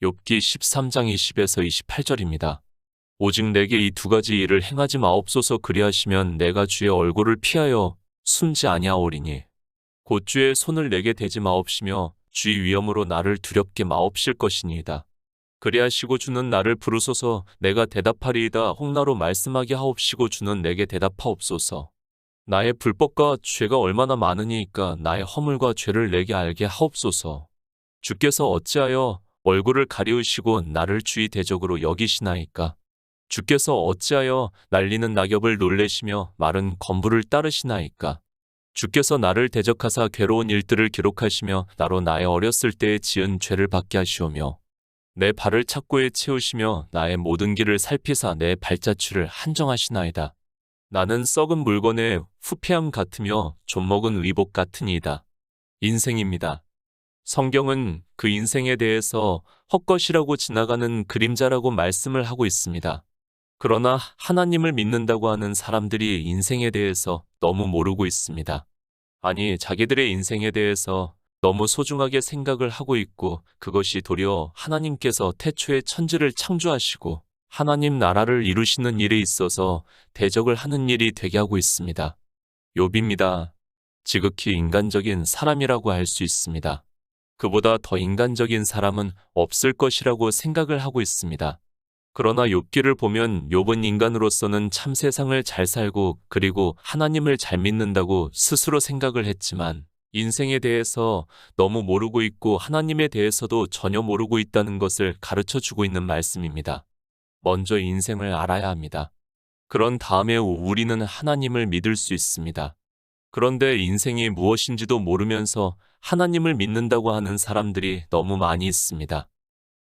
욥기 13장 20에서 28절입니다. 오직 내게 이 두 가지 일을 행하지 마옵소서. 그리하시면 내가 주의 얼굴을 피하여 숨지 아니하오리니 곧 주의 손을 내게 대지 마옵시며 주의 위엄으로 나를 두렵게 마옵실 것이니이다. 그리하시고 주는 나를 부르소서. 내가 대답하리이다. 혹 나로 말씀하게 하옵시고 주는 내게 대답하옵소서. 나의 불법과 죄가 얼마나 많으니이까 나의 허물과 죄를 내게 알게 하옵소서. 주께서 어찌하여 얼굴을 가리우시고 나를 주의 대적으로 여기시나이까? 주께서 어찌하여 날리는 낙엽을 놀래시며 마른 건부를 따르시나이까? 주께서 나를 대적하사 괴로운 일들을 기록하시며 나로 나의 어렸을 때에 지은 죄를 받게 하시오며 내 발을 착고에 채우시며 나의 모든 길을 살피사 내 발자취를 한정하시나이다. 나는 썩은 물건의 후패함 같으며 좀먹은 의복 같으니이다. 인생입니다. 성경은 그 인생에 대해서 헛것이라고 지나가는 그림자라고 말씀을 하고 있습니다. 그러나 하나님을 믿는다고 하는 사람들이 인생에 대해서 너무 모르고 있습니다. 아니, 자기들의 인생에 대해서 너무 소중하게 생각을 하고 있고 그것이 도리어 하나님께서 태초에 천지를 창조하시고 하나님 나라를 이루시는 일에 있어서 대적을 하는 일이 되게 하고 있습니다. 욥입니다. 지극히 인간적인 사람이라고 할 수 있습니다. 그보다 더 인간적인 사람은 없을 것이라고 생각을 하고 있습니다. 그러나 욥기를 보면 욥은 인간으로서는 참 세상을 잘 살고 그리고 하나님을 잘 믿는다고 스스로 생각을 했지만 인생에 대해서 너무 모르고 있고 하나님에 대해서도 전혀 모르고 있다는 것을 가르쳐 주고 있는 말씀입니다. 먼저 인생을 알아야 합니다. 그런 다음에 우리는 하나님을 믿을 수 있습니다. 그런데 인생이 무엇인지도 모르면서 하나님을 믿는다고 하는 사람들이 너무 많이 있습니다.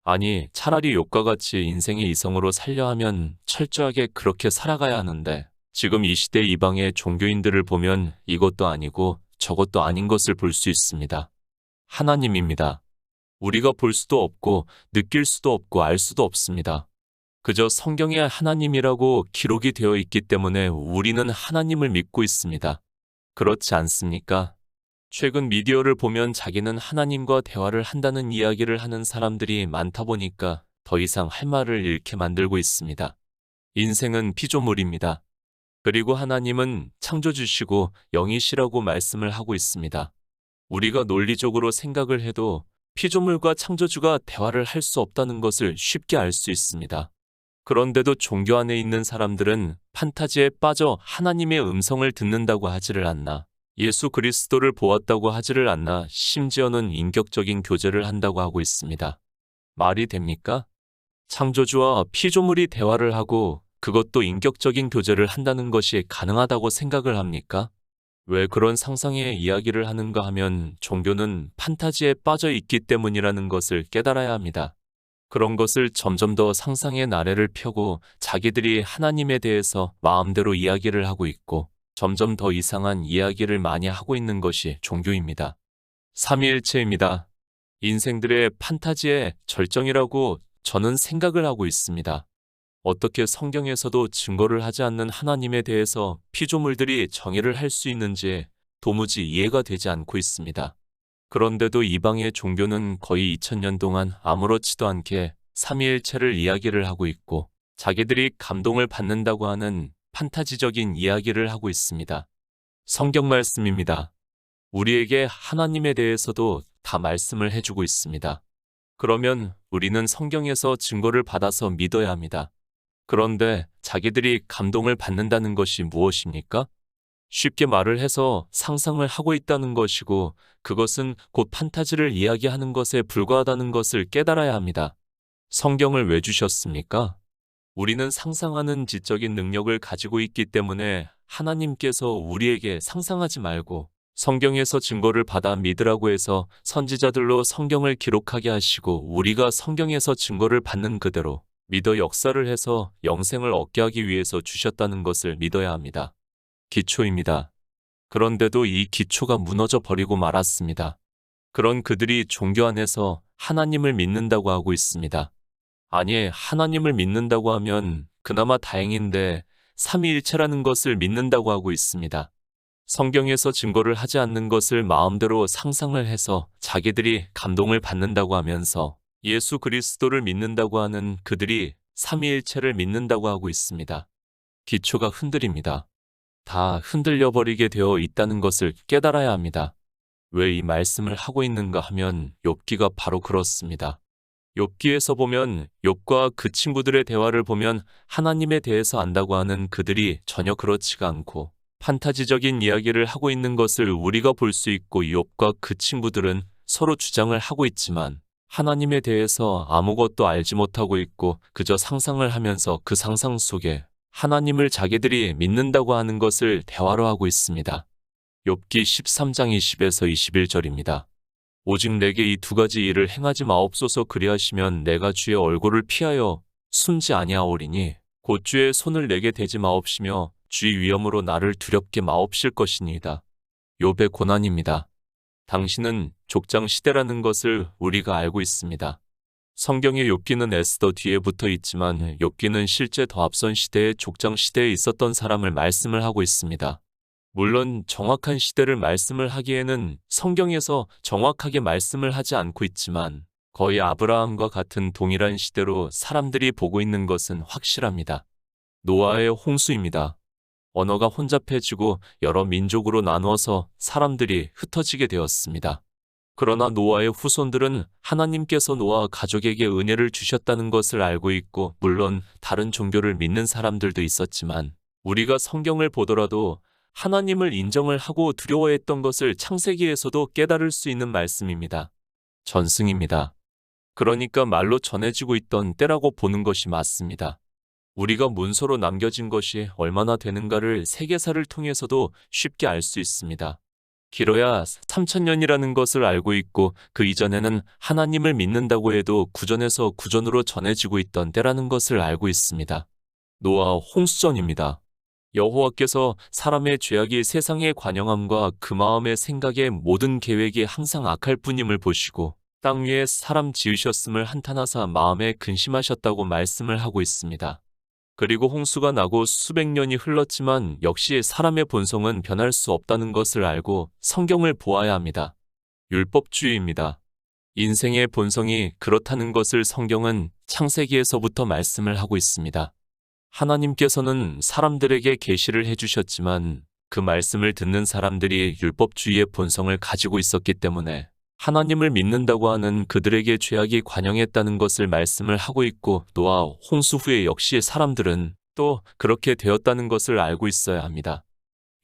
아니, 차라리 욥과 같이 인생의 이성으로 살려 하면 철저하게 그렇게 살아가야 하는데 지금 이 시대 이방의 종교인들을 보면 이것도 아니고 저것도 아닌 것을 볼 수 있습니다. 하나님입니다. 우리가 볼 수도 없고 느낄 수도 없고 알 수도 없습니다. 그저 성경에 하나님이라고 기록이 되어 있기 때문에 우리는 하나님을 믿고 있습니다. 그렇지 않습니까? 최근 미디어를 보면 자기는 하나님과 대화를 한다는 이야기를 하는 사람들이 많다 보니까 더 이상 할 말을 잃게 만들고 있습니다. 인생은 피조물입니다. 그리고 하나님은 창조주시고 영이시라고 말씀을 하고 있습니다. 우리가 논리적으로 생각을 해도 피조물과 창조주가 대화를 할 수 없다는 것을 쉽게 알 수 있습니다. 그런데도 종교 안에 있는 사람들은 판타지에 빠져 하나님의 음성을 듣는다고 하지를 않나, 예수 그리스도를 보았다고 하지를 않나, 심지어는 인격적인 교제를 한다고 하고 있습니다. 말이 됩니까? 창조주와 피조물이 대화를 하고 그것도 인격적인 교제를 한다는 것이 가능하다고 생각을 합니까? 왜 그런 상상의 이야기를 하는가 하면 종교는 판타지에 빠져 있기 때문이라는 것을 깨달아야 합니다. 그런 것을 점점 더 상상의 나래를 펴고 자기들이 하나님에 대해서 마음대로 이야기를 하고 있고 점점 더 이상한 이야기를 많이 하고 있는 것이 종교입니다. 삼위일체입니다. 인생들의 판타지의 절정이라고 저는 생각을 하고 있습니다. 어떻게 성경에서도 증거를 하지 않는 하나님에 대해서 피조물들이 정의를 할 수 있는지 도무지 이해가 되지 않고 있습니다. 그런데도 이방의 종교는 거의 2000년 동안 아무렇지도 않게 삼위일체를 이야기를 하고 있고 자기들이 감동을 받는다고 하는 판타지적인 이야기를 하고 있습니다. 성경 말씀입니다. 우리에게 하나님에 대해서도 다 말씀을 해주고 있습니다. 그러면 우리는 성경에서 증거를 받아서 믿어야 합니다. 그런데 자기들이 감동을 받는다는 것이 무엇입니까? 쉽게 말을 해서 상상을 하고 있다는 것이고 그것은 곧 판타지를 이야기하는 것에 불과하다는 것을 깨달아야 합니다. 성경을 왜 주셨습니까? 우리는 상상하는 지적인 능력을 가지고 있기 때문에 하나님께서 우리에게 상상하지 말고 성경에서 증거를 받아 믿으라고 해서 선지자들로 성경을 기록하게 하시고 우리가 성경에서 증거를 받는 그대로 믿어 역사를 해서 영생을 얻게 하기 위해서 주셨다는 것을 믿어야 합니다. 기초입니다. 그런데도 이 기초가 무너져 버리고 말았습니다. 그런 그들이 종교 안에서 하나님을 믿는다고 하고 있습니다. 아니, 하나님을 믿는다고 하면 그나마 다행인데 삼위일체라는 것을 믿는다고 하고 있습니다. 성경에서 증거를 하지 않는 것을 마음대로 상상을 해서 자기들이 감동을 받는다고 하면서 예수 그리스도를 믿는다고 하는 그들이 삼위일체를 믿는다고 하고 있습니다. 기초가 흔들립니다. 다 흔들려 버리게 되어 있다는 것을 깨달아야 합니다. 왜 이 말씀을 하고 있는가 하면 욥기가 바로 그렇습니다. 욥기에서 보면 욥과 그 친구들의 대화를 보면 하나님에 대해서 안다고 하는 그들이 전혀 그렇지가 않고 판타지적인 이야기를 하고 있는 것을 우리가 볼 수 있고, 욥과 그 친구들은 서로 주장을 하고 있지만 하나님에 대해서 아무것도 알지 못하고 있고 그저 상상을 하면서 그 상상 속에 하나님을 자기들이 믿는다고 하는 것을 대화로 하고 있습니다. 욥기 13장 20에서 21절입니다. 오직 내게 이 두 가지 일을 행하지 마옵소서. 그리하시면 내가 주의 얼굴을 피하여 숨지 아니하오리니 곧 주의 손을 내게 대지 마옵시며 주의 위엄으로 나를 두렵게 마옵실 것이니이다. 욥의 고난입니다. 당신은 족장 시대라는 것을 우리가 알고 있습니다. 성경의 욥기는 에스더 뒤에 붙어 있지만 욥기는 실제 더 앞선 시대의 족장 시대에 있었던 사람을 말씀을 하고 있습니다. 물론 정확한 시대를 말씀을 하기에는 성경에서 정확하게 말씀을 하지 않고 있지만 거의 아브라함과 같은 동일한 시대로 사람들이 보고 있는 것은 확실합니다. 노아의 홍수입니다. 언어가 혼잡해지고 여러 민족으로 나누어서 사람들이 흩어지게 되었습니다. 그러나 노아의 후손들은 하나님께서 노아 가족에게 은혜를 주셨다는 것을 알고 있고, 물론 다른 종교를 믿는 사람들도 있었지만 우리가 성경을 보더라도 하나님을 인정을 하고 두려워했던 것을 창세기에서도 깨달을 수 있는 말씀입니다. 전승입니다. 그러니까 말로 전해지고 있던 때라고 보는 것이 맞습니다. 우리가 문서로 남겨진 것이 얼마나 되는가를 세계사를 통해서도 쉽게 알 수 있습니다. 길어야 3000년이라는 것을 알고 있고, 그 이전에는 하나님을 믿는다고 해도 구전에서 구전으로 전해지고 있던 때라는 것을 알고 있습니다. 노아 홍수전입니다. 여호와께서 사람의 죄악이 세상의 관영함과 그 마음의 생각의 모든 계획이 항상 악할 뿐임을 보시고 땅 위에 사람 지으셨음을 한탄하사 마음에 근심하셨다고 말씀을 하고 있습니다. 그리고 홍수가 나고 수백 년이 흘렀지만 역시 사람의 본성은 변할 수 없다는 것을 알고 성경을 보아야 합니다. 율법주의입니다. 인생의 본성이 그렇다는 것을 성경은 창세기에서부터 말씀을 하고 있습니다. 하나님께서는 사람들에게 계시를 해주셨지만 그 말씀을 듣는 사람들이 율법주의의 본성을 가지고 있었기 때문에 하나님을 믿는다고 하는 그들에게 죄악이 관영했다는 것을 말씀을 하고 있고, 노아 홍수 후에 역시 사람들은 또 그렇게 되었다는 것을 알고 있어야 합니다.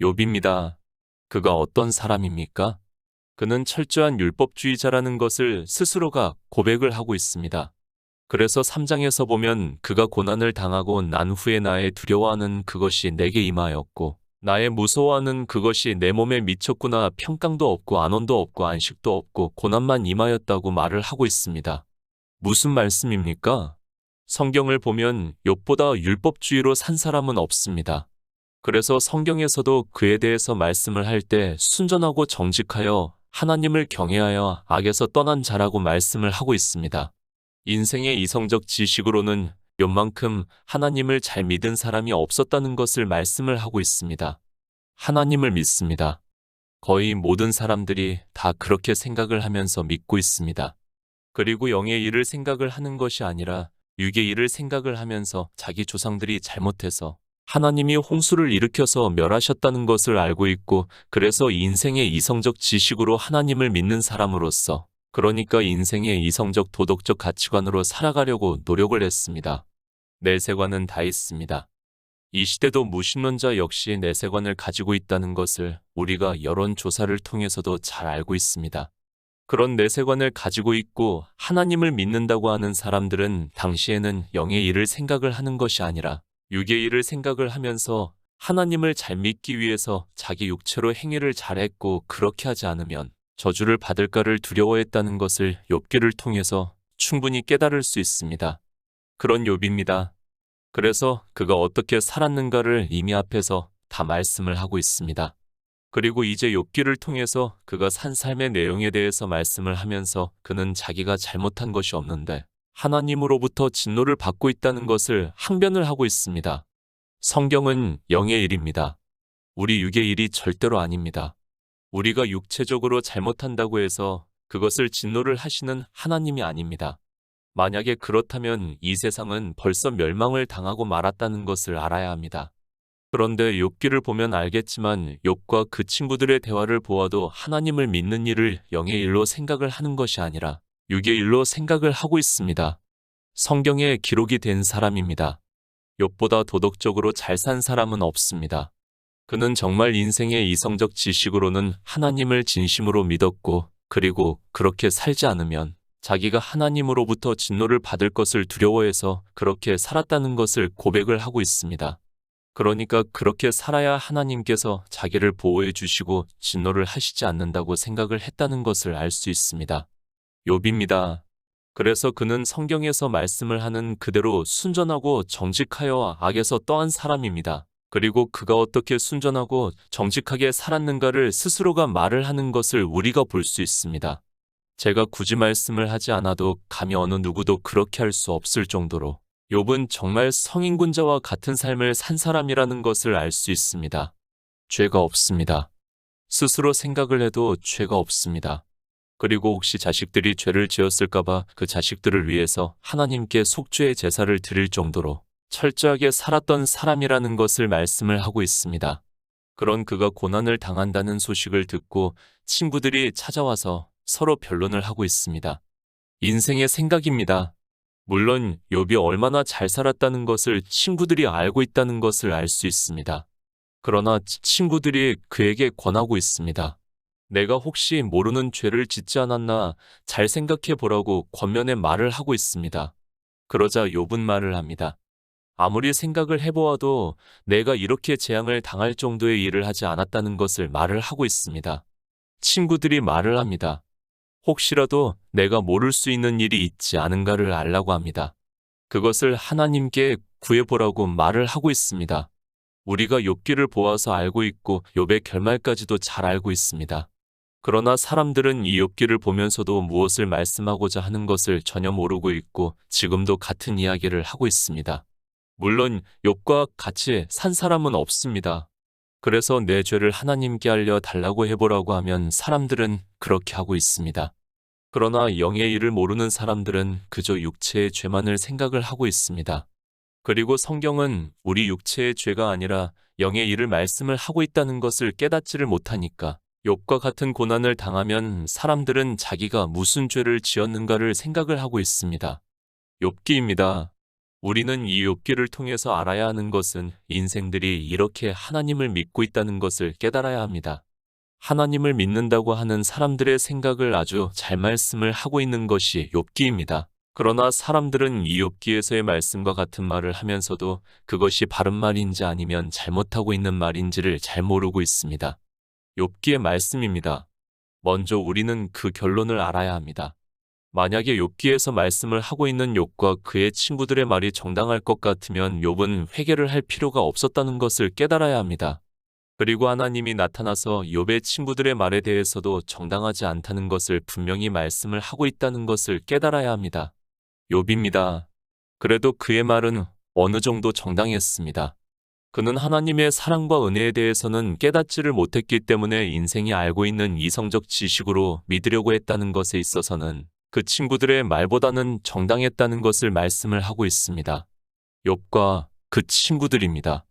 욥입니다. 그가 어떤 사람입니까? 그는 철저한 율법주의자라는 것을 스스로가 고백을 하고 있습니다. 그래서 3장에서 보면 그가 고난을 당하고 난 후에 나의 두려워하는 그것이 내게 임하였고 나의 무서워하는 그것이 내 몸에 미쳤구나. 평강도 없고 안원도 없고 안식도 없고 고난만 임하였다고 말을 하고 있습니다. 무슨 말씀입니까? 성경을 보면 욥보다 율법주의로 산 사람은 없습니다. 그래서 성경에서도 그에 대해서 말씀을 할 때 순전하고 정직하여 하나님을 경외하여 악에서 떠난 자라고 말씀을 하고 있습니다. 인생의 이성적 지식으로는 욥만큼 하나님을 잘 믿은 사람이 없었다는 것을 말씀을 하고 있습니다. 하나님을 믿습니다. 거의 모든 사람들이 다 그렇게 생각을 하면서 믿고 있습니다. 그리고 영의 일을 생각을 하는 것이 아니라 육의 일을 생각을 하면서 자기 조상들이 잘못해서 하나님이 홍수를 일으켜서 멸하셨다는 것을 알고 있고, 그래서 인생의 이성적 지식으로 하나님을 믿는 사람으로서, 그러니까 인생의 이성적 도덕적 가치관으로 살아가려고 노력을 했습니다. 내세관은 다 있습니다. 이 시대도 무신론자 역시 내세관을 가지고 있다는 것을 우리가 여론조사를 통해서도 잘 알고 있습니다. 그런 내세관을 가지고 있고 하나님을 믿는다고 하는 사람들은 당시에는 영의 일을 생각을 하는 것이 아니라 육의 일을 생각을 하면서 하나님을 잘 믿기 위해서 자기 육체로 행위를 잘했고, 그렇게 하지 않으면 저주를 받을까를 두려워했다는 것을 욥기를 통해서 충분히 깨달을 수 있습니다. 그런 욥입니다. 그래서 그가 어떻게 살았는가를 이미 앞에서 다 말씀을 하고 있습니다. 그리고 이제 욥기를 통해서 그가 산 삶의 내용에 대해서 말씀을 하면서 그는 자기가 잘못한 것이 없는데 하나님으로부터 진노를 받고 있다는 것을 항변을 하고 있습니다. 성경은 영의 일입니다. 우리 육의 일이 절대로 아닙니다. 우리가 육체적으로 잘못한다고 해서 그것을 진노를 하시는 하나님이 아닙니다. 만약에 그렇다면 이 세상은 벌써 멸망을 당하고 말았다는 것을 알아야 합니다. 그런데 욥기를 보면 알겠지만 욥과 그 친구들의 대화를 보아도 하나님을 믿는 일을 영의 일로 생각을 하는 것이 아니라 육의 일로 생각을 하고 있습니다. 성경에 기록이 된 사람입니다. 욥보다 도덕적으로 잘 산 사람은 없습니다. 그는 정말 인생의 이성적 지식으로는 하나님을 진심으로 믿었고 그리고 그렇게 살지 않으면 자기가 하나님으로부터 진노를 받을 것을 두려워해서 그렇게 살았다는 것을 고백을 하고 있습니다. 그러니까 그렇게 살아야 하나님께서 자기를 보호해 주시고 진노를 하시지 않는다고 생각을 했다는 것을 알 수 있습니다. 욥입니다. 그래서 그는 성경에서 말씀을 하는 그대로 순전하고 정직하여 악에서 떠한 사람입니다. 그리고 그가 어떻게 순전하고 정직하게 살았는가를 스스로가 말을 하는 것을 우리가 볼 수 있습니다. 제가 굳이 말씀을 하지 않아도 감히 어느 누구도 그렇게 할 수 없을 정도로 욥은 정말 성인군자와 같은 삶을 산 사람이라는 것을 알 수 있습니다. 죄가 없습니다. 스스로 생각을 해도 죄가 없습니다. 그리고 혹시 자식들이 죄를 지었을까봐 그 자식들을 위해서 하나님께 속죄의 제사를 드릴 정도로 철저하게 살았던 사람이라는 것을 말씀을 하고 있습니다. 그런 그가 고난을 당한다는 소식을 듣고 친구들이 찾아와서 서로 변론을 하고 있습니다. 인생의 생각입니다. 물론 욥이 얼마나 잘 살았다는 것을 친구들이 알고 있다는 것을 알 수 있습니다. 그러나 친구들이 그에게 권하고 있습니다. 내가 혹시 모르는 죄를 짓지 않았나 잘 생각해 보라고 권면의 말을 하고 있습니다. 그러자 욥은 말을 합니다. 아무리 생각을 해보아도 내가 이렇게 재앙을 당할 정도의 일을 하지 않았다는 것을 말을 하고 있습니다. 친구들이 말을 합니다. 혹시라도 내가 모를 수 있는 일이 있지 않은가를 알라고 합니다. 그것을 하나님께 구해보라고 말을 하고 있습니다. 우리가 욥기를 보아서 알고 있고 욥의 결말까지도 잘 알고 있습니다. 그러나 사람들은 이 욥기를 보면서도 무엇을 말씀하고자 하는 것을 전혀 모르고 있고 지금도 같은 이야기를 하고 있습니다. 물론 욥과 같이 산 사람은 없습니다. 그래서 내 죄를 하나님께 알려달라고 해보라고 하면 사람들은 그렇게 하고 있습니다. 그러나 영의 일을 모르는 사람들은 그저 육체의 죄만을 생각을 하고 있습니다. 그리고 성경은 우리 육체의 죄가 아니라 영의 일을 말씀을 하고 있다는 것을 깨닫지를 못하니까 욥과 같은 고난을 당하면 사람들은 자기가 무슨 죄를 지었는가를 생각을 하고 있습니다. 욥기입니다. 우리는 이 욥기를 통해서 알아야 하는 것은 인생들이 이렇게 하나님을 믿고 있다는 것을 깨달아야 합니다. 하나님을 믿는다고 하는 사람들의 생각을 아주 잘 말씀을 하고 있는 것이 욥기입니다. 그러나 사람들은 이 욥기에서의 말씀과 같은 말을 하면서도 그것이 바른 말인지 아니면 잘못하고 있는 말인지를 잘 모르고 있습니다. 욥기의 말씀입니다. 먼저 우리는 그 결론을 알아야 합니다. 만약에 욥기에서 말씀을 하고 있는 욥과 그의 친구들의 말이 정당할 것 같으면 욥은 회개를 할 필요가 없었다는 것을 깨달아야 합니다. 그리고 하나님이 나타나서 욥의 친구들의 말에 대해서도 정당하지 않다는 것을 분명히 말씀을 하고 있다는 것을 깨달아야 합니다. 욥입니다. 그래도 그의 말은 어느 정도 정당했습니다. 그는 하나님의 사랑과 은혜에 대해서는 깨닫지를 못했기 때문에 인생이 알고 있는 이성적 지식으로 믿으려고 했다는 것에 있어서는 그 친구들의 말보다는 정당했다는 것을 말씀을 하고 있습니다. 욥과 그 친구들입니다.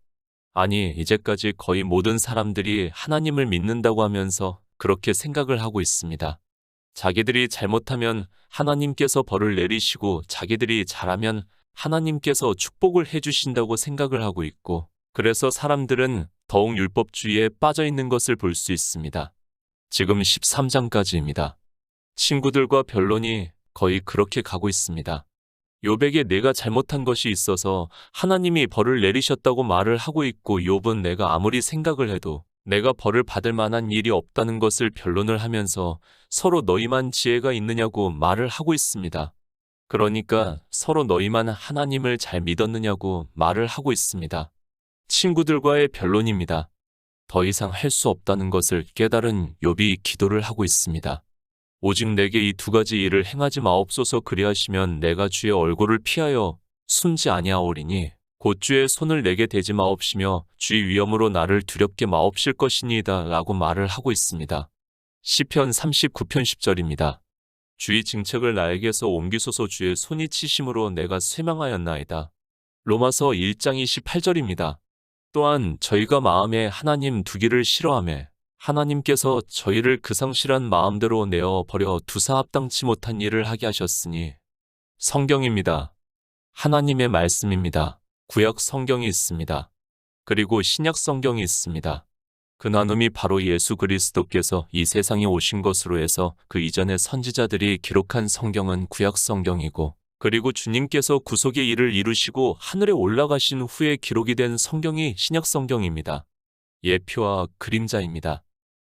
아니, 이제까지 거의 모든 사람들이 하나님을 믿는다고 하면서 그렇게 생각을 하고 있습니다. 자기들이 잘못하면 하나님께서 벌을 내리시고 자기들이 잘하면 하나님께서 축복을 해주신다고 생각을 하고 있고 그래서 사람들은 더욱 율법주의에 빠져 있는 것을 볼 수 있습니다. 지금 13장까지입니다. 친구들과 변론이 거의 그렇게 가고 있습니다. 욥에게 내가 잘못한 것이 있어서 하나님이 벌을 내리셨다고 말을 하고 있고 욥은 내가 아무리 생각을 해도 내가 벌을 받을 만한 일이 없다는 것을 변론을 하면서 서로 너희만 지혜가 있느냐고 말을 하고 있습니다. 그러니까 서로 너희만 하나님을 잘 믿었느냐고 말을 하고 있습니다. 친구들과의 변론입니다. 더 이상 할 수 없다는 것을 깨달은 욥이 기도를 하고 있습니다. 오직 내게 이 두 가지 일을 행하지 마옵소서. 그리하시면 내가 주의 얼굴을 피하여 숨지 아니하오리니 곧 주의 손을 내게 대지 마옵시며 주의 위엄으로 나를 두렵게 마옵실 것이니이다 라고 말을 하고 있습니다. 시편 39편 10절입니다. 주의 징책을 나에게서 옮기소서. 주의 손이 치심으로 내가 쇠망하였나이다. 로마서 1장 28절입니다. 또한 저희가 마음에 하나님 두기를 싫어하며 하나님께서 저희를 그 성실한 마음대로 내어 버려 두사 합당치 못한 일을 하게 하셨으니. 성경입니다. 하나님의 말씀입니다. 구약 성경이 있습니다. 그리고 신약 성경이 있습니다. 그 나눔이 바로 예수 그리스도께서 이 세상에 오신 것으로 해서 그 이전의 선지자들이 기록한 성경은 구약 성경이고, 그리고 주님께서 구속의 일을 이루시고 하늘에 올라가신 후에 기록이 된 성경이 신약 성경입니다. 예표와 그림자입니다.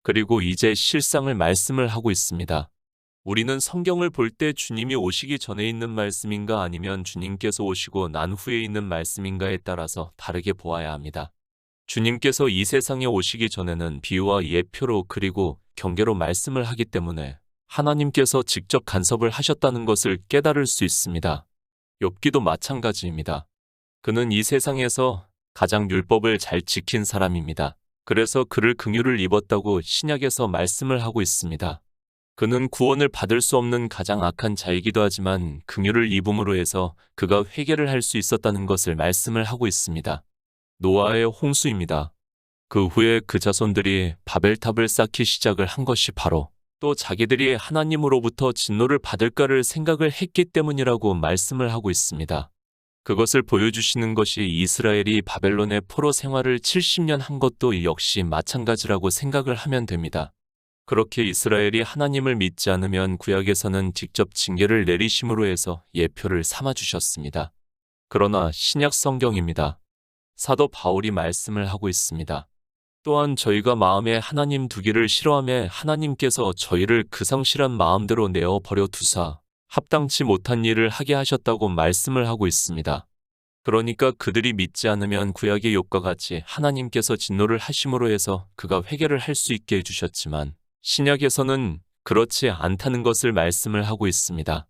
그리고 이제 실상을 말씀을 하고 있습니다. 우리는 성경을 볼 때 주님이 오시기 전에 있는 말씀인가 아니면 주님께서 오시고 난 후에 있는 말씀인가에 따라서 다르게 보아야 합니다. 주님께서 이 세상에 오시기 전에는 비유와 예표로 그리고 경계로 말씀을 하기 때문에 하나님께서 직접 간섭을 하셨다는 것을 깨달을 수 있습니다. 욥기도 마찬가지입니다. 그는 이 세상에서 가장 율법을 잘 지킨 사람입니다. 그래서 그를 긍휼을 입었다고 신약에서 말씀을 하고 있습니다. 그는 구원을 받을 수 없는 가장 악한 자이기도 하지만 긍휼을 입음으로 해서 그가 회개를 할 수 있었다는 것을 말씀을 하고 있습니다. 노아의 홍수입니다. 그 후에 그 자손들이 바벨탑을 쌓기 시작을 한 것이 바로 또 자기들이 하나님으로부터 진노를 받을까를 생각을 했기 때문이라고 말씀을 하고 있습니다. 그것을 보여주시는 것이 이스라엘이 바벨론의 포로 생활을 70년 한 것도 역시 마찬가지라고 생각을 하면 됩니다. 그렇게 이스라엘이 하나님을 믿지 않으면 구약에서는 직접 징계를 내리심으로 해서 예표를 삼아 주셨습니다. 그러나 신약 성경입니다. 사도 바울이 말씀을 하고 있습니다. 또한 저희가 마음에 하나님 두기를 싫어하며 하나님께서 저희를 그 성실한 마음대로 내어 버려 두사 합당치 못한 일을 하게 하셨다고 말씀을 하고 있습니다. 그러니까 그들이 믿지 않으면 구약의 욥과 같이 하나님께서 진노를 하심으로 해서 그가 회개를 할 수 있게 해주셨지만 신약에서는 그렇지 않다는 것을 말씀을 하고 있습니다.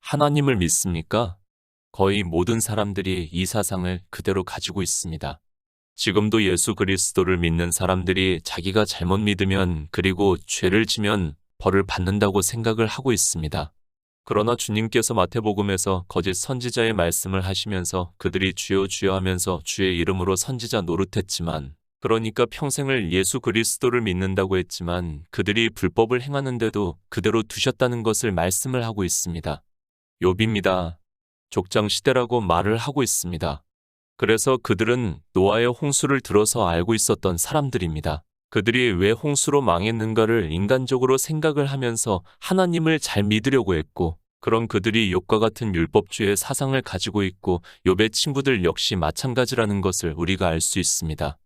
하나님을 믿습니까? 거의 모든 사람들이 이 사상을 그대로 가지고 있습니다. 지금도 예수 그리스도를 믿는 사람들이 자기가 잘못 믿으면 그리고 죄를 지면 벌을 받는다고 생각을 하고 있습니다. 그러나 주님께서 마태복음에서 거짓 선지자의 말씀을 하시면서 그들이 주여 주여 하면서 주의 이름으로 선지자 노릇했지만 그러니까 평생을 예수 그리스도를 믿는다고 했지만 그들이 불법을 행하는데도 그대로 두셨다는 것을 말씀을 하고 있습니다. 욥입니다. 족장 시대라고 말을 하고 있습니다. 그래서 그들은 노아의 홍수를 들어서 알고 있었던 사람들입니다. 그들이 왜 홍수로 망했는가를 인간적으로 생각을 하면서 하나님을 잘 믿으려고 했고, 그런 그들이 욥과 같은 율법주의 사상을 가지고 있고 욥의 친구들 역시 마찬가지라는 것을 우리가 알 수 있습니다.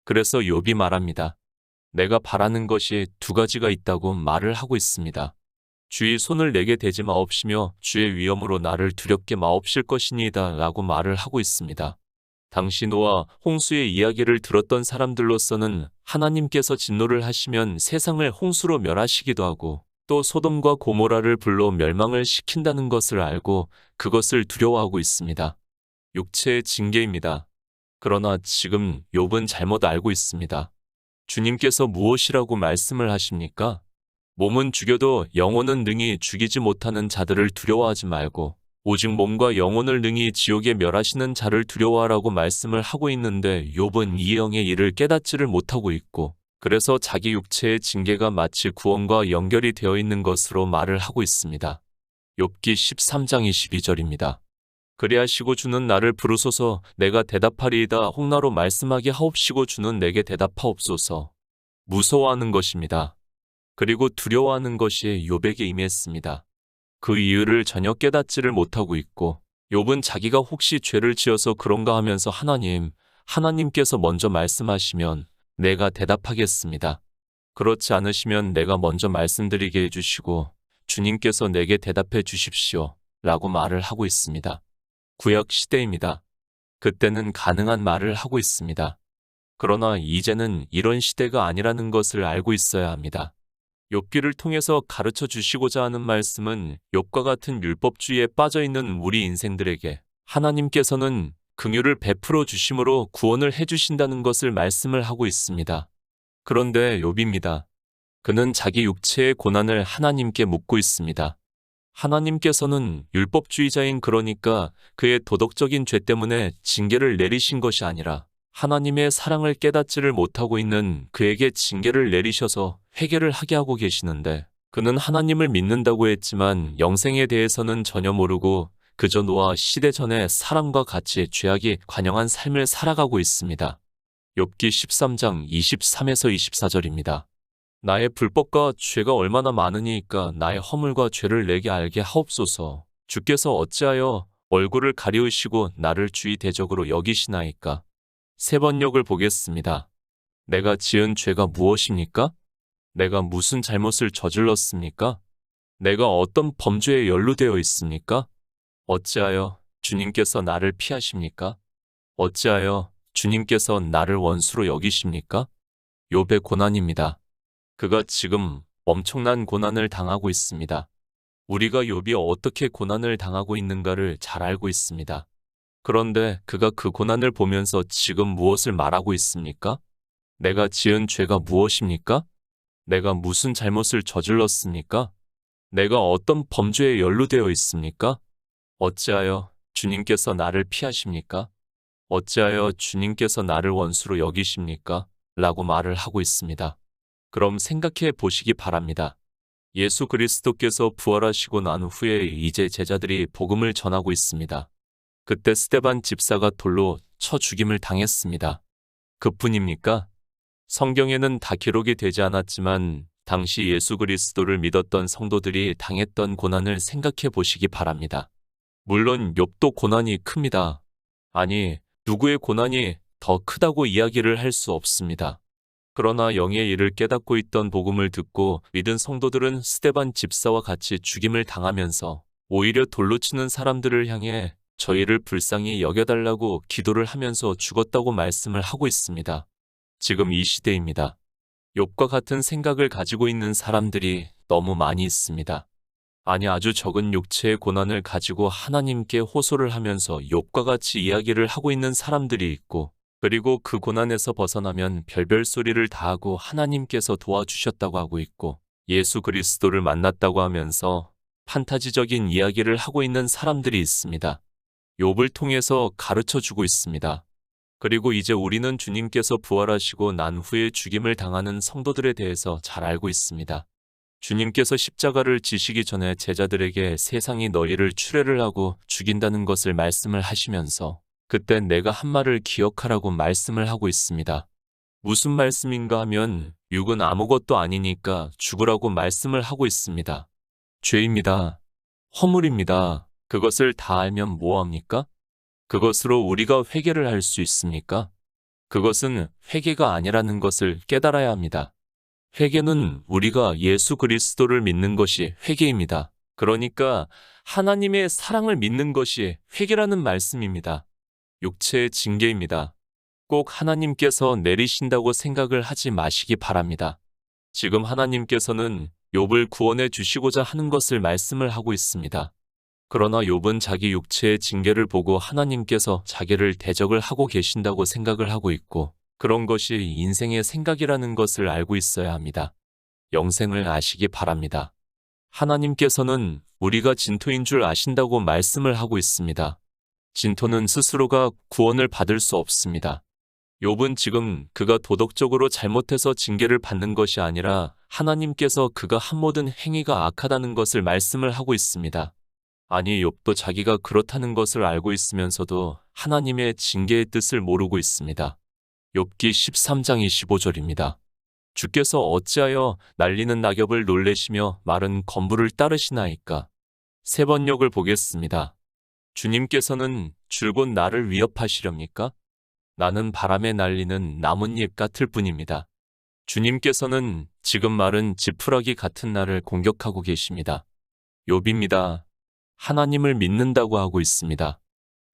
그래서 욥이 말합니다. 내가 바라는 것이 두 가지가 있다고 말을 하고 있습니다. 주의 손을 내게 대지 마옵시며 주의 위엄으로 나를 두렵게 마옵실 것이니이다 라고 말을 하고 있습니다. 당시 노아 홍수의 이야기를 들었던 사람들로서는 하나님께서 진노를 하시면 세상을 홍수로 멸하시기도 하고 또 소돔과 고모라를 불러 멸망을 시킨다는 것을 알고 그것을 두려워하고 있습니다. 육체의 징계입니다. 그러나 지금 욥은 잘못 알고 있습니다. 주님께서 무엇이라고 말씀을 하십니까? 몸은 죽여도 영혼은 능히 죽이지 못하는 자들을 두려워하지 말고 오직 몸과 영혼을 능히 지옥에 멸하시는 자를 두려워하라고 말씀을 하고 있는데 욥은 이 영의 일을 깨닫지를 못하고 있고 그래서 자기 육체의 징계가 마치 구원과 연결이 되어 있는 것으로 말을 하고 있습니다. 욥기 13장 22절입니다. 그리하시고 주는 나를 부르소서 내가 대답하리이다. 혹나로 말씀하게 하옵시고 주는 내게 대답하옵소서. 무서워하는 것입니다. 그리고 두려워하는 것이 욥에게 임했습니다. 그 이유를 전혀 깨닫지를 못하고 있고 욥은 자기가 혹시 죄를 지어서 그런가 하면서 하나님께서 먼저 말씀하시면 내가 대답하겠습니다. 그렇지 않으시면 내가 먼저 말씀드리게 해주시고 주님께서 내게 대답해 주십시오 라고 말을 하고 있습니다. 구약 시대입니다. 그때는 가능한 말을 하고 있습니다. 그러나 이제는 이런 시대가 아니라는 것을 알고 있어야 합니다. 욥기를 통해서 가르쳐 주시고자 하는 말씀은 욥과 같은 율법주의에 빠져있는 우리 인생들에게 하나님께서는 긍휼을 베풀어 주심으로 구원을 해주신다는 것을 말씀을 하고 있습니다. 그런데 욥입니다. 그는 자기 육체의 고난을 하나님께 묻고 있습니다. 하나님께서는 율법주의자인 그러니까 그의 도덕적인 죄 때문에 징계를 내리신 것이 아니라 하나님의 사랑을 깨닫지를 못하고 있는 그에게 징계를 내리셔서 회개를 하게 하고 계시는데 그는 하나님을 믿는다고 했지만 영생에 대해서는 전혀 모르고 그저 노아 시대 전에 사람과 같이 죄악이 관영한 삶을 살아가고 있습니다. 욥기 13장 23에서 24절입니다. 나의 불법과 죄가 얼마나 많으니까 나의 허물과 죄를 내게 알게 하옵소서. 주께서 어찌하여 얼굴을 가리우시고 나를 주의 대적으로 여기시나이까. 세 번역을 보겠습니다. 내가 지은 죄가 무엇입니까? 내가 무슨 잘못을 저질렀습니까? 내가 어떤 범죄에 연루되어 있습니까? 어찌하여 주님께서 나를 피하십니까? 어찌하여 주님께서 나를 원수로 여기십니까? 욥의 고난입니다. 그가 지금 엄청난 고난을 당하고 있습니다. 우리가 욥이 어떻게 고난을 당하고 있는가를 잘 알고 있습니다. 그런데 그가 그 고난을 보면서 지금 무엇을 말하고 있습니까? 내가 지은 죄가 무엇입니까? 내가 무슨 잘못을 저질렀습니까? 내가 어떤 범죄에 연루되어 있습니까? 어찌하여 주님께서 나를 피하십니까? 어찌하여 주님께서 나를 원수로 여기십니까? 라고 말을 하고 있습니다. 그럼 생각해 보시기 바랍니다. 예수 그리스도께서 부활하시고 난 후에 이제 제자들이 복음을 전하고 있습니다. 그때 스데반 집사가 돌로 쳐 죽임을 당했습니다. 그뿐입니까? 성경에는 다 기록이 되지 않았지만 당시 예수 그리스도를 믿었던 성도들이 당했던 고난을 생각해 보시기 바랍니다. 물론 욥도 고난이 큽니다. 아니, 누구의 고난이 더 크다고 이야기를 할 수 없습니다. 그러나 영의 일을 깨닫고 있던 복음을 듣고 믿은 성도들은 스데반 집사와 같이 죽임을 당하면서 오히려 돌로 치는 사람들을 향해 저희를 불쌍히 여겨달라고 기도를 하면서 죽었다고 말씀을 하고 있습니다. 지금 이 시대입니다. 욥과 같은 생각을 가지고 있는 사람들이 너무 많이 있습니다. 아니, 아주 적은 육체의 고난을 가지고 하나님께 호소를 하면서 욥과 같이 이야기를 하고 있는 사람들이 있고, 그리고 그 고난에서 벗어나면 별별 소리를 다 하고 하나님께서 도와주셨다고 하고 있고, 예수 그리스도를 만났다고 하면서 판타지적인 이야기를 하고 있는 사람들이 있습니다. 욥을 통해서 가르쳐 주고 있습니다. 그리고 이제 우리는 주님께서 부활하시고 난 후에 죽임을 당하는 성도들에 대해서 잘 알고 있습니다. 주님께서 십자가를 지시기 전에 제자들에게 세상이 너희를 추례를 하고 죽인다는 것을 말씀을 하시면서 그때 내가 한 말을 기억하라고 말씀을 하고 있습니다. 무슨 말씀인가 하면 육은 아무것도 아니니까 죽으라고 말씀을 하고 있습니다. 죄입니다. 허물입니다. 그것을 다 알면 뭐합니까? 그것으로 우리가 회개를 할 수 있습니까? 그것은 회개가 아니라는 것을 깨달아야 합니다. 회개는 우리가 예수 그리스도를 믿는 것이 회개입니다. 그러니까 하나님의 사랑을 믿는 것이 회개라는 말씀입니다. 육체의 징계입니다. 꼭 하나님께서 내리신다고 생각을 하지 마시기 바랍니다. 지금 하나님께서는 욥을 구원해 주시고자 하는 것을 말씀을 하고 있습니다. 그러나 욥은 자기 육체의 징계를 보고 하나님께서 자기를 대적을 하고 계신다고 생각을 하고 있고, 그런 것이 인생의 생각이라는 것을 알고 있어야 합니다. 영생을 아시기 바랍니다. 하나님께서는 우리가 진토인 줄 아신다고 말씀을 하고 있습니다. 진토는 스스로가 구원을 받을 수 없습니다. 욥은 지금 그가 도덕적으로 잘못해서 징계를 받는 것이 아니라 하나님께서 그가 한 모든 행위가 악하다는 것을 말씀을 하고 있습니다. 아니, 욥도 자기가 그렇다는 것을 알고 있으면서도 하나님의 징계의 뜻을 모르고 있습니다. 욥기 13장 25절입니다. 주께서 어찌하여 날리는 낙엽을 놀래시며 마른 건부를 따르시나이까. 세 번역을 보겠습니다. 주님께서는 줄곧 나를 위협하시렵니까? 나는 바람에 날리는 나뭇잎 같을 뿐입니다. 주님께서는 지금 마른 지푸라기 같은 나를 공격하고 계십니다. 욥입니다. 하나님을 믿는다고 하고 있습니다.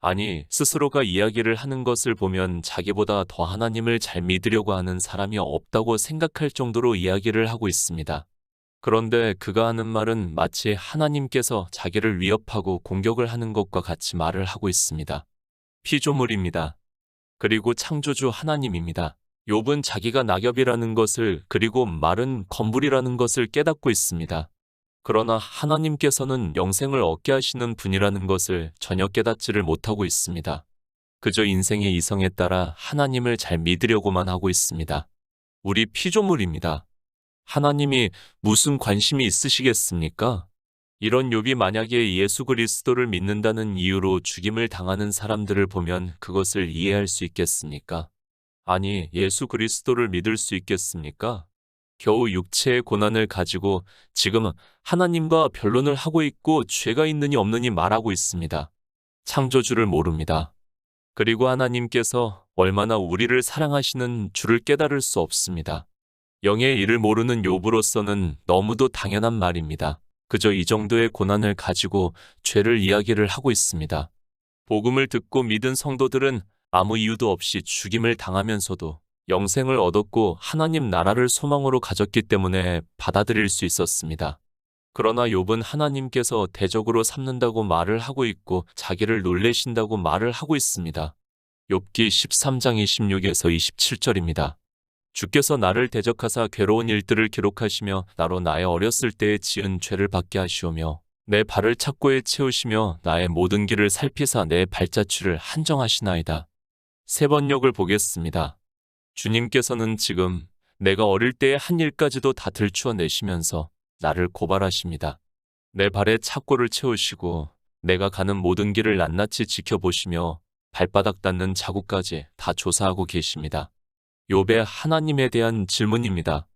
아니, 스스로가 이야기를 하는 것을 보면 자기보다 더 하나님을 잘 믿으려고 하는 사람이 없다고 생각할 정도로 이야기를 하고 있습니다. 그런데 그가 하는 말은 마치 하나님께서 자기를 위협하고 공격을 하는 것과 같이 말을 하고 있습니다. 피조물입니다. 그리고 창조주 하나님입니다. 욥은 자기가 낙엽이라는 것을 그리고 마른 건불이라는 것을 깨닫고 있습니다. 그러나 하나님께서는 영생을 얻게 하시는 분이라는 것을 전혀 깨닫지를 못하고 있습니다. 그저 인생의 이성에 따라 하나님을 잘 믿으려고만 하고 있습니다. 우리 피조물입니다. 하나님이 무슨 관심이 있으시겠습니까? 이런 욥이 만약에 예수 그리스도를 믿는다는 이유로 죽임을 당하는 사람들을 보면 그것을 이해할 수 있겠습니까? 아니, 예수 그리스도를 믿을 수 있겠습니까? 겨우 육체의 고난을 가지고 지금 하나님과 변론을 하고 있고 죄가 있느니 없느니 말하고 있습니다. 창조주를 모릅니다. 그리고 하나님께서 얼마나 우리를 사랑하시는 줄을 깨달을 수 없습니다. 영의 일을 모르는 욥으로서는 너무도 당연한 말입니다. 그저 이 정도의 고난을 가지고 죄를 이야기를 하고 있습니다. 복음을 듣고 믿은 성도들은 아무 이유도 없이 죽임을 당하면서도 영생을 얻었고 하나님 나라를 소망으로 가졌기 때문에 받아들일 수 있었습니다. 그러나 욥은 하나님께서 대적으로 삼는다고 말을 하고 있고 자기를 놀래신다고 말을 하고 있습니다. 욥기 13장 26에서 27절입니다. 주께서 나를 대적하사 괴로운 일들을 기록하시며 나로 나의 어렸을 때에 지은 죄를 받게 하시오며 내 발을 착고에 채우시며 나의 모든 길을 살피사 내 발자취를 한정하시나이다. 세 번역을 보겠습니다. 주님께서는 지금 내가 어릴 때의 한 일까지도 다 들추어내시면서 나를 고발하십니다. 내 발에 착고를 채우시고 내가 가는 모든 길을 낱낱이 지켜보시며 발바닥 닿는 자국까지 다 조사하고 계십니다. 욥의 하나님에 대한 질문입니다.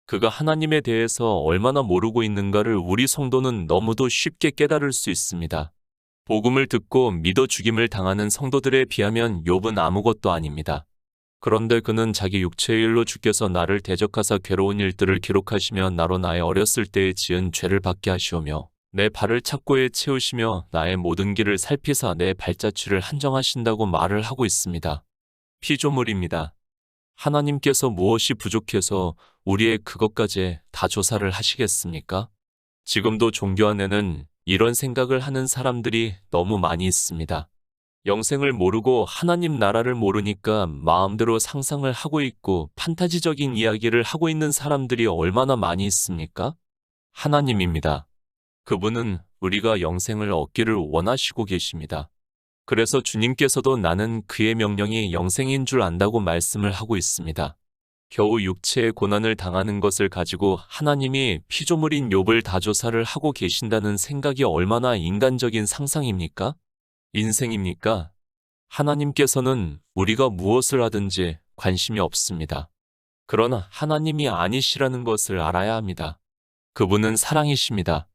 그가 하나님에 대해서 얼마나 모르고 있는가를 우리 성도는 너무도 쉽게 깨달을 수 있습니다. 복음을 듣고 믿어 죽임을 당하는 성도들에 비하면 욥은 아무것도 아닙니다. 그런데 그는 자기 육체의 일로 주께서 나를 대적하사 괴로운 일들을 기록하시며 나로 나의 어렸을 때에 지은 죄를 받게 하시오며 내 발을 착고에 채우시며 나의 모든 길을 살피사 내 발자취를 한정하신다고 말을 하고 있습니다. 피조물입니다. 하나님께서 무엇이 부족해서 우리의 그것까지 다 조사를 하시겠습니까? 지금도 종교 안에는 이런 생각을 하는 사람들이 너무 많이 있습니다. 영생을 모르고 하나님 나라를 모르니까 마음대로 상상을 하고 있고 판타지적인 이야기를 하고 있는 사람들이 얼마나 많이 있습니까? 하나님입니다. 그분은 우리가 영생을 얻기를 원하시고 계십니다. 그래서 주님께서도 나는 그의 명령이 영생인 줄 안다고 말씀을 하고 있습니다. 겨우 육체의 고난을 당하는 것을 가지고 하나님이 피조물인 욥을 다 조사를 하고 계신다는 생각이 얼마나 인간적인 상상입니까? 인생입니까? 하나님께서는 우리가 무엇을 하든지 관심이 없습니다. 그러나 하나님이 아니시라는 것을 알아야 합니다. 그분은 사랑이십니다.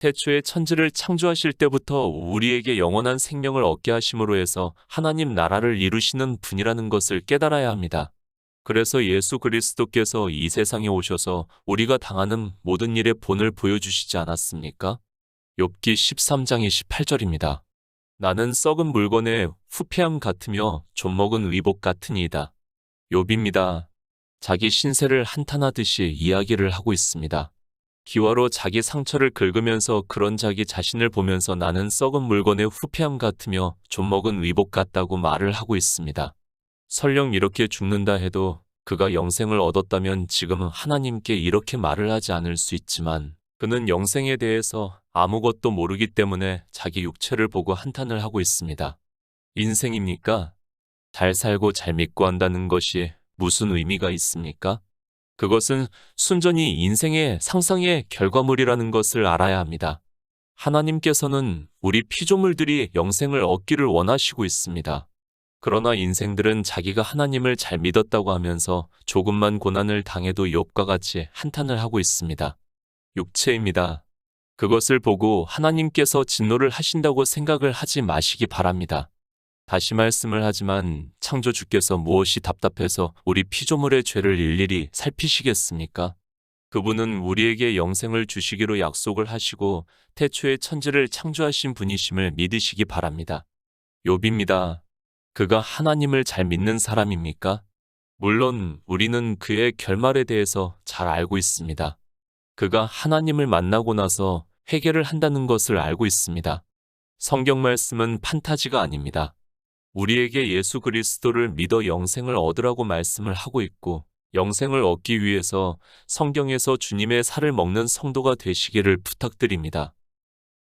태초에 천지를 창조하실 때부터 우리에게 영원한 생명을 얻게 하심으로 해서 하나님 나라를 이루시는 분이라는 것을 깨달아야 합니다. 그래서 예수 그리스도께서 이 세상에 오셔서 우리가 당하는 모든 일의 본을 보여주시지 않았습니까? 욥기 13장 28절입니다. 나는 썩은 물건의 후패함 같으며 좀먹은 의복 같으니이다. 욥입니다. 자기 신세를 한탄하듯이 이야기를 하고 있습니다. 기와로 자기 상처를 긁으면서 그런 자기 자신을 보면서 나는 썩은 물건의 후패함 같으며 좀먹은 의복 같다고 말을 하고 있습니다. 설령 이렇게 죽는다 해도 그가 영생을 얻었다면 지금은 하나님께 이렇게 말을 하지 않을 수 있지만 그는 영생에 대해서 아무것도 모르기 때문에 자기 육체를 보고 한탄을 하고 있습니다. 인생입니까? 잘 살고 잘 믿고 한다는 것이 무슨 의미가 있습니까? 그것은 순전히 인생의 상상의 결과물이라는 것을 알아야 합니다. 하나님께서는 우리 피조물들이 영생을 얻기를 원하시고 있습니다. 그러나 인생들은 자기가 하나님을 잘 믿었다고 하면서 조금만 고난을 당해도 욥과 같이 한탄을 하고 있습니다. 육체입니다. 그것을 보고 하나님께서 진노를 하신다고 생각을 하지 마시기 바랍니다. 다시 말씀을 하지만 창조주께서 무엇이 답답해서 우리 피조물의 죄를 일일이 살피시겠습니까? 그분은 우리에게 영생을 주시기로 약속을 하시고 태초에 천지를 창조하신 분이심을 믿으시기 바랍니다. 욥입니다. 그가 하나님을 잘 믿는 사람입니까? 물론 우리는 그의 결말에 대해서 잘 알고 있습니다. 그가 하나님을 만나고 나서 회개를 한다는 것을 알고 있습니다. 성경 말씀은 판타지가 아닙니다. 우리에게 예수 그리스도를 믿어 영생을 얻으라고 말씀을 하고 있고 영생을 얻기 위해서 성경에서 주님의 살을 먹는 성도가 되시기를 부탁드립니다.